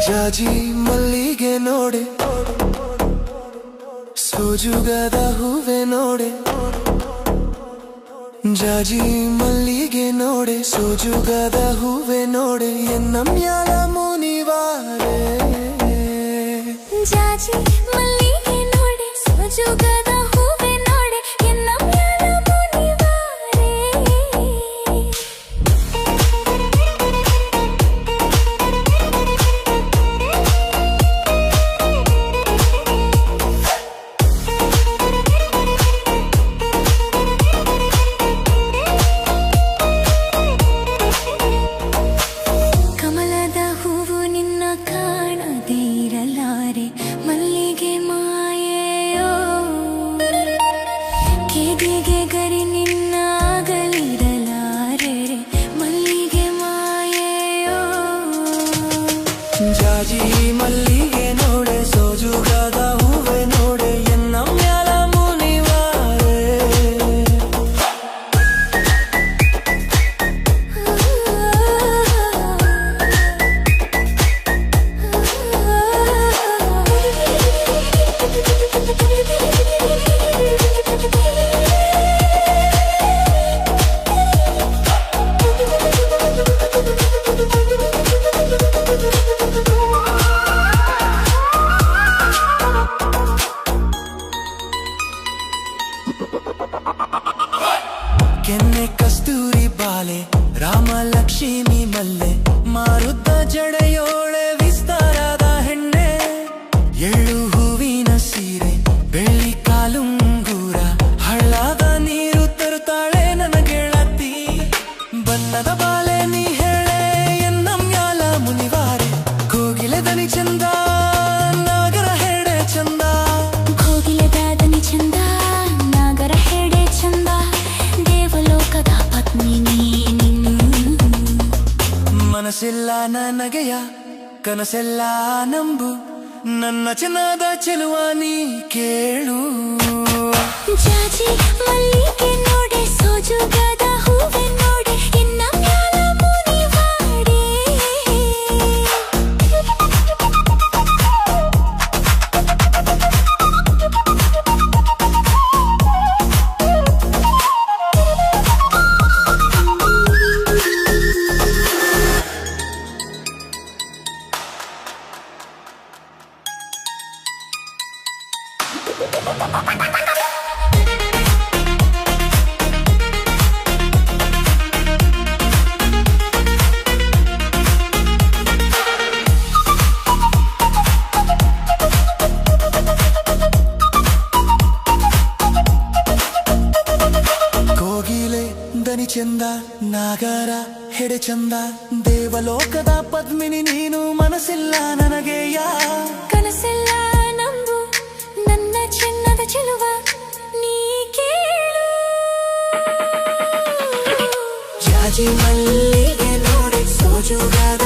ಜಾಜಿ ಮಲ್ಲಿಗೆ ನೋಡೆ, ಸೋಜುಗದ ಹೂವೆ ನೋಡೆ. ಜಾಜಿ ಮಲ್ಲಿಗೆ ನೋಡೆ, ಸೋಜುಗದ ಹೂವೆ ನೋಡೆ, ಎನ್ನಮ್ಯಾಲ ಮುನಿವಾರೆ. ಜಾಜಿ ಮಲ್ಲಿಗೆ ನೋಡೆ, ಸೋಜುಗದ ಹೂವೆ ನೋಡೆ, ಎನ್ನಮ್ಯಾಲ ಮುನಿವಾರೆ. ಮಲ್ಲಿಗೆ ಮಾಯೆಯೋ ಕೇದಿಗೆ ಗರಿ ನಿನ್ನ ಆಗಲಿರಲಾರೆ, ಮಲ್ಲಿಗೆ ಮಾಯೆಯೋ. ಜಾಜಿ ಮಲ್ಲಿಗೆ ನೋಡೆ, ಸೋಜುಗದ ಹೂವೆ ನೋಡೆ, ಎನ್ನಮ್ಯಾಲ ಮುನಿವಾರೆ. ಕೆನ್ನೆ ಕಸ್ತೂರಿ ಬಾಲೆ, ರಾಮಲಕ್ಷ್ಮಿ ಮಲ್ಲೆ, ಮಾರುದ್ದ ಜಡೆಯೋಳೆ ವಿಸ್ತಾರದ ಹೆಣ್ಣೆ. ಎಳ್ಳು ಹೂವಿನ ಸೀರೆ, ಬೆಳ್ಳಿ ಕಾಲುಂಗೂರ, ಹಳ್ಳದ ನೀರು ತರುತ್ತಾಳೆ ನನ್ನ ಗೆಳತಿ. ಬಣ್ಣದ ಬಾಲೆ ನೀ ಹೇಳೆ, ಎನ್ನಮ್ಯಾಲ ಮುನಿವಾರೆ. ಕೋಗಿಲೆ ದನಿ ಚಂದ, ನಾಗರ ಹೆಡೆ ಚಂದ. ಕೋಗಿಲೆದ ದನಿ ಚಂದ, ನಾಗರ ಹೆಡೆ ಚಂದ, ದೇವಲೋಕದ ಪತ್ನಿ ನೀನು. ಮನಸ್ಸಿಲ್ಲ ನನಗೆಯ, ಕನಸೆಲ್ಲ ನಂಬು, ನನ್ನ ಚಿನ್ನದ ಚೆಲುವ ನೀ ಕೇಳು. ಜಾಜಿ ಮಲ್ಲಿಗೆ ನೋಡೆ, ಸೋಜುಗದ ಹೂವೆ ನೋಡೆ, ಎನ್ನಮ್ಯಾಲ ಮುನಿವಾರೆ. ಕೋಗಿಲೆ ದನಿ ಚಂದ, ನಾಗರ ಹೆಡೆ ಚಂದ, ದೇವಲೋಕದ ಪದ್ಮಿನಿ ನೀನು. ಮನಸ್ಸಿಲ್ಲ ನನಗೆಯ, ಕನಸೆಲ್ಲ ನಂಬು, ನನ್ನ ಚಿನ್ನದ ಚೆಲುವ ನೀ ಕೇಳು. ಜಾಜಿ ಮಲ್ಲಿಗೆ ನೋಡೆ, ಸೋಜುಗದ